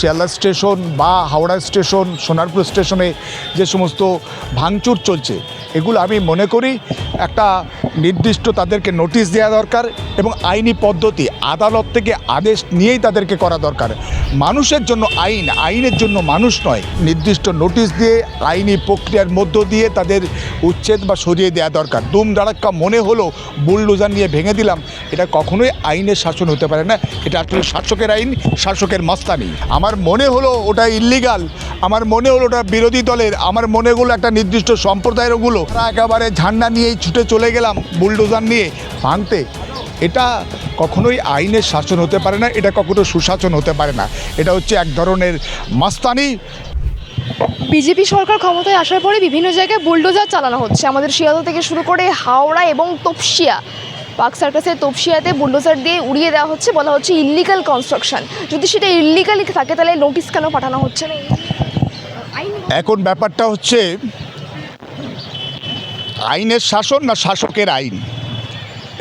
Sealdah station বা Howrah station, Sonarpur স্টেশনে যে সমস্ত ভাঙচুর চলছে, এগুলো আমি মনে করি একটা নির্দিষ্ট তাদেরকে নোটিশ দেওয়া দরকার এবং আইনি পদ্ধতি আদালত থেকে আদেশ নিয়েই তাদেরকে করা দরকার। মানুষের জন্য আইন, আইনের জন্য মানুষ নয়। নির্দিষ্ট নোটিশ দিয়ে আইনি প্রক্রিয়ার মধ্য দিয়ে তাদের উচ্ছেদ বা সরিয়ে দেওয়া দরকার। দুম দাঁড়াক্কা মনে হলো বুলডোজার নিয়ে ভেঙে দিলাম, এটা কখনোই আইনের শাসন হতে পারে না। এটা আসলে শাসকের আইন, শাসকের মস্তানি। আমার মনে হলো ওটা ইল্লিগাল, আমার মনে হলো ওটা বিরোধী দলের, আমার মনে হলো একটা নির্দিষ্ট সম্প্রদায়ের ওগুলো, তারা একেবারে ঝান্ডা নিয়েই ছুটে চলে গেলাম বুলডোজার নিয়ে ভাঙতে। এটা কখনোই আইনের শাসন হতে পারে না, এটা কখনো সুশাসন হতে পারে না। এটা হচ্ছে এক ধরনের মাস্তানি। বিজেপি সরকার ক্ষমতায় আসার পরে বিভিন্ন জায়গায় বুলডোজার চালানো হচ্ছে। আমাদের শিয়ালদা থেকে শুরু করে হাওড়া এবং তপসিয়া, পার্ক সার্কাসের তপসিয়াতে বুলডোজার দিয়ে উড়িয়ে দেওয়া হচ্ছে, বলা হচ্ছে ইল্লিগাল কনস্ট্রাকশন। যদি সেটা ইল্লিগাল থাকে তাহলে নোটিশ কেন পাঠানো হচ্ছে না? এখন ব্যাপারটা হচ্ছে আইনের শাসন না শাসকের আইন,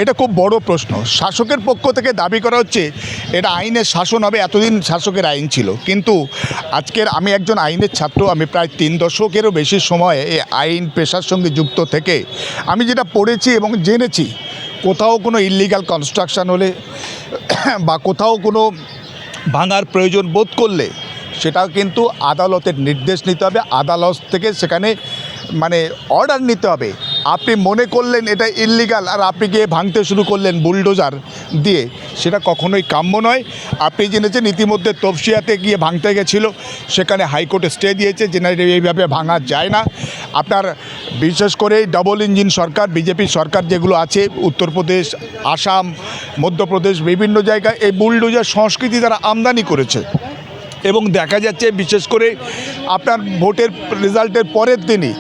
এটা খুব বড় প্রশ্ন। শাসকের পক্ষ থেকে দাবি করা হচ্ছে এটা আইনের শাসন হবে, এতদিন শাসকের আইন ছিল। কিন্তু আজকের আমি একজন আইনের ছাত্র, আমি প্রায় 3 দশকেরও বেশি সময় এই আইন পেশার সঙ্গে যুক্ত থেকে আমি যেটা পড়েছি এবং জেনেছি, কোথাও কোনো ইল্লিগাল কনস্ট্রাকশন হলে বা কোথাও কোনো ভাঙার প্রয়োজন বোধ করলে সেটাও কিন্তু আদালতের নির্দেশ নিতে হবে, আদালত থেকে সেখানে অর্ডার নিতে হবে। আপনি মনে করলেন এটা ইল্লিগাল আর আপনি গিয়ে ভাঙতে শুরু করলেন বুলডোজার দিয়ে, সেটা কখনোই কাম্য নয়। আপনি জেনেছেন ইতিমধ্যে তপসিয়াতে গিয়ে ভাঙতে গেছিলো, সেখানে হাইকোর্টে স্টে দিয়েছে যে না এইভাবে ভাঙা যায় না। আপনার বিশেষ করে ডাবল ইঞ্জিন সরকার, বিজেপি সরকার যেগুলো আছে, উত্তরপ্রদেশ, আসাম, মধ্যপ্রদেশ, বিভিন্ন জায়গায় এই বুলডোজার সংস্কৃতি তারা আমদানি করেছে। এবং দেখা যাচ্ছে বিশেষ করে আপনার ভোটের রেজাল্টের পরের দিনই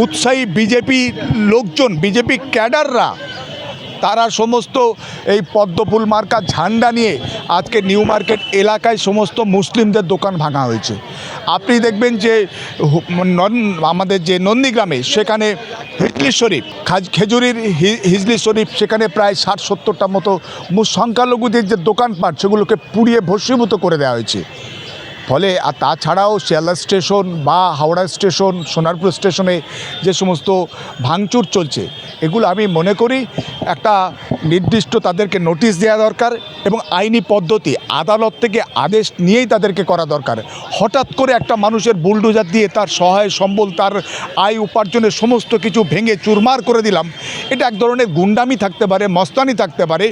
উৎসাহী বিজেপি লোকজন, বিজেপি ক্যাডাররা, তারা সমস্ত এই পদ্মফুল মার্কা ঝান্ডা নিয়ে আজকে নিউ মার্কেট এলাকায় সমস্ত মুসলিমদের দোকান ভাঙা হয়েছে। আপনি দেখবেন যে আমাদের যে নন্দীগ্রামে, সেখানে হিজলি শরীফ, খেজুরির হিজলি শরীফ, সেখানে প্রায় 60-70টা মতো সংখ্যালঘুদের যে দোকানপাট, সেগুলোকে পুড়িয়ে ভস্মীভূত করে দেওয়া হয়েছে। ফলে আর তাছাড়াও শিয়ালদা স্টেশন বা হাওড়া স্টেশন, সোনারপুর স্টেশনে যে সমস্ত ভাঙচুর চলছে, এগুলো আমি মনে করি একটা নির্দিষ্ট তাদেরকে নোটিশ দেওয়া দরকার এবং আইনি পদ্ধতি আদালত থেকে আদেশ নিয়েই তাদেরকে করা দরকার। হঠাৎ করে একটা মানুষের বুলডোজার দিয়ে তার সহায় সম্বল, তার আয় উপার্জনের সমস্ত কিছু ভেঙে চুরমার করে দিলাম, এটা এক ধরনের গুন্ডামি থাকতে পারে, মস্তানি থাকতে পারে,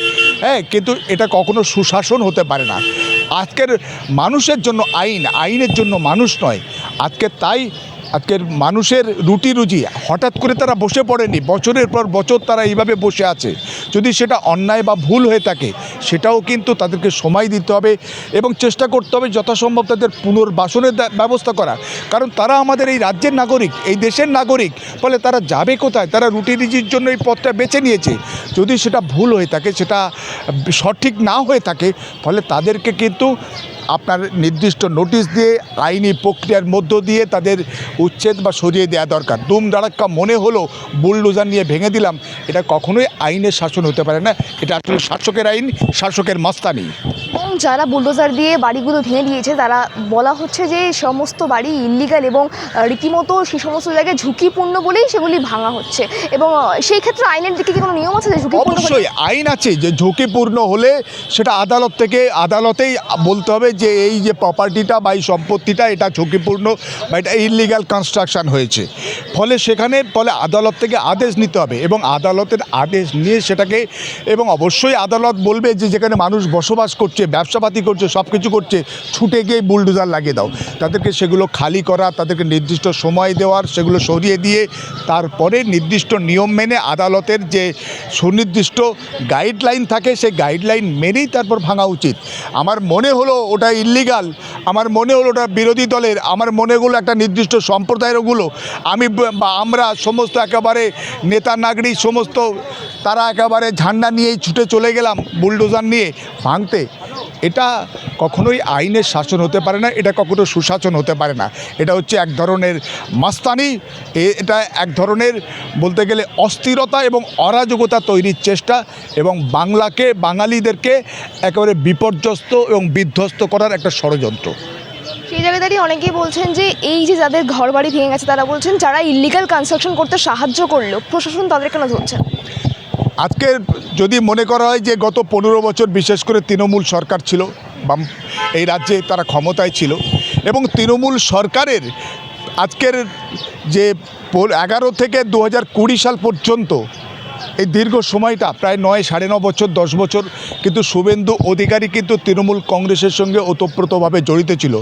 কিন্তু এটা কখনো সুশাসন হতে পারে না। আজকের মানুষের জন্য আইন, আইনের জন্য মানুষ নয়। আজকের মানুষের রুটি রুজি হঠাৎ করে তারা বসে পড়েনি, বছরের পর বছর তারা এইভাবে বসে আছে। যদি সেটা অন্যায় বা ভুল হয়ে থাকে, সেটাও কিন্তু তাদেরকে সময় দিতে হবে এবং চেষ্টা করতে হবে যথাসম্ভব তাদের পুনর্বাসনের ব্যবস্থা করা। কারণ তারা আমাদের এই রাজ্যের নাগরিক, এই দেশের নাগরিক, ফলে তারা যাবে কোথায়? তারা রুটি রুজির জন্য এই পথটা বেছে নিয়েছে। যদি সেটা ভুল হয়ে থাকে, সেটা সঠিক না হয়ে থাকে, ফলে তাদেরকে কিন্তু আপনার নির্দিষ্ট নোটিশ দিয়ে আইনি প্রক্রিয়ার মধ্য দিয়ে তাদের উচ্ছেদ বা সরিয়ে দেওয়া দরকার। দুম দাঁড়াক্কা মনে হলো বুলডোজার নিয়ে ভেঙে দিলাম, এটা কখনোই আইনের শাসন হতে পারে না। এটা আসলে শাসকের আইন, শাসকের মস্তানি। এবং যারা বুলডোজার দিয়ে বাড়িগুলো ভেঙে দিয়েছে, তারা বলা হচ্ছে যে সমস্ত বাড়ি ইল্লিগাল এবং রীতিমতো সেই সমস্ত জায়গায় ঝুঁকিপূর্ণ বলেই সেগুলি ভাঙা হচ্ছে। এবং সেই ক্ষেত্রে আইনের দিকে কি কোনো নিয়ম আছে যে ঝুঁকিপূর্ণ? অবশ্যই আইন আছে যে ঝুঁকিপূর্ণ হলে সেটা আদালতেই বলতে হবে যে এই যে প্রপার্টিটা বা এই সম্পত্তিটা এটা ঝুঁকিপূর্ণ বা এটা ইল্লিগাল কনস্ট্রাকশন হয়েছে। ফলে আদালত থেকে আদেশ নিতে হবে এবং আদালতের আদেশ নিয়ে সেটাকে, এবং অবশ্যই আদালত বলবে যে যেখানে মানুষ বসবাস করছে, ব্যবসাপাতি করছে, সব কিছু করছে, ছুটে গিয়ে বুলডোজার লাগিয়ে দাও। তাদেরকে সেগুলো খালি করা, তাদেরকে নির্দিষ্ট সময় দেওয়ার, সেগুলো সরিয়ে দিয়ে তারপরে নির্দিষ্ট নিয়ম মেনে আদালতের যে সুনির্দিষ্ট গাইডলাইন থাকে, সেই গাইডলাইন মেনেই তারপর ভাঙা উচিত। আমার মনে হলো ওটা ইল্লিগাল, আমার মনে হলো ওটা বিরোধী দলের, আমার মনে হলো একটা নির্দিষ্ট সম্প্রদায়ের ওগুলো, আমরা সমস্ত একেবারে নেতা নাগরিক সমস্ত তারা একেবারে ঝান্ডা নিয়েই ছুটে চলে গেলাম বুলডোজার নিয়ে ভাঙতে। এটা কখনোই আইনের শাসন হতে পারে না, এটা কখনো সুশাসন হতে পারে না। এটা হচ্ছে এক ধরনের মাস্তানি, এটা এক ধরনের বলতে গেলে অস্থিরতা এবং অরাজকতা তৈরির চেষ্টা এবং বাংলাদেরকে একেবারে বিপর্যস্ত এবং বিধ্বস্ত করার একটা ষড়যন্ত্র। সেই জায়গায় দাঁড়িয়ে অনেকেই বলছেন যে এই যে যাদের ঘর বাড়ি ভেঙে গেছে তারা বলছেন যারা ইল্লিগাল কনস্ট্রাকশন করতে সাহায্য করলো প্রশাসন তাদের কেন ধরছে না? আজকে যদি মনে করা হয় যে গত 15 বছর বিশেষ করে তৃণমূল সরকার ছিল, বাম এই রাজ্যে তারা ক্ষমতায় ছিল, এবং তৃণমূল সরকারের আজকের যে 11 থেকে 2020 সাল পর্যন্ত এই দীর্ঘ সময়টা প্রায় 9 9.5 বছর 10 বছর কিন্তু শুভেন্দু অধিকারী কিন্তু তৃণমূল কংগ্রেসের সঙ্গে ওতপ্রোতভাবে জড়িত ছিল।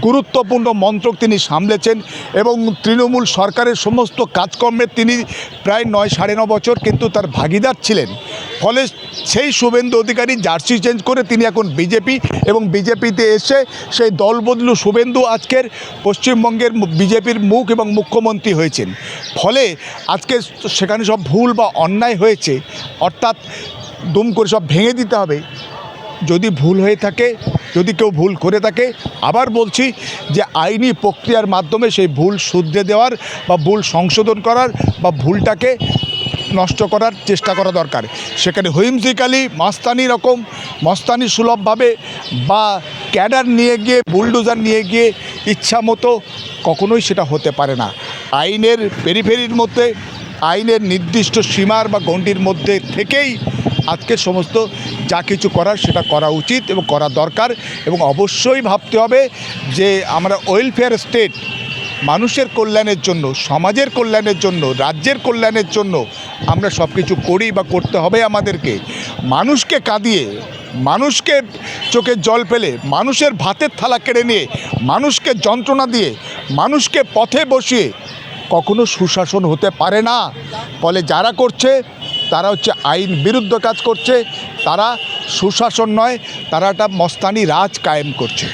গুরুত্বপূর্ণ মন্ত্রক তিনি সামলেছেন এবং তৃণমূল সরকারের সমস্ত কাজকর্মে তিনি প্রায় 9 9.5 বছর কিন্তু তার ভাগিদার ছিলেন। ফলে সেই শুভেন্দু অধিকারী জার্সি চেঞ্জ করে তিনি এখন বিজেপি এবং বিজেপিতে এসে সেই দলবদলু শুভেন্দু আজকের পশ্চিমবঙ্গের বিজেপির মুখ এবং মুখ্যমন্ত্রী হয়েছেন। ফলে আজকে সেখানে সব ভুল বা অন্যায় হয়েছে, অর্থাৎ দুম করে সব ভেঙে দিতে হবে। যদি ভুল হয়ে থাকে, যদি কেউ ভুল করে থাকে, আবার বলছি যে আইনি প্রক্রিয়ার মাধ্যমে সেই ভুল শুধরে দেওয়ার বা ভুল সংশোধন করার বা ভুলটাকে নষ্ট করার চেষ্টা করা দরকার। সেখানে হুইমসিক্যালি মস্তানি সুলভভাবে বা ক্যাডার নিয়ে গিয়ে বুলডোজার নিয়ে গিয়ে ইচ্ছা মতো কখনোই সেটা হতে পারে না। আইনের পেরিফেরির মধ্যে, আইনের নির্দিষ্ট সীমার বা গণ্ডির মধ্যে থেকেই আজকে সমস্ত যা কিছু করার সেটা করা উচিত এবং করা দরকার। এবং অবশ্যই ভাবতে হবে যে আমরা ওয়েলফেয়ার স্টেট, মানুষের কল্যাণের জন্য, সমাজের কল্যাণের জন্য, রাজ্যের কল্যাণের জন্য আমরা সব কিছু করি বা করতে হবে আমাদেরকে। মানুষকে কাঁদিয়ে, মানুষকে চোখে জল ফেলে, মানুষের ভাতের থালা কেড়ে নিয়ে, মানুষকে যন্ত্রণা দিয়ে, মানুষকে পথে বসিয়ে কখনো সুশাসন হতে পারে না। ফলে যারা করছে তারা হচ্ছে আইন বিরুদ্ধ কাজ করছে, তারা সুশাসন নয়, তারা একটা মস্তানি রাজ কায়েম করছে।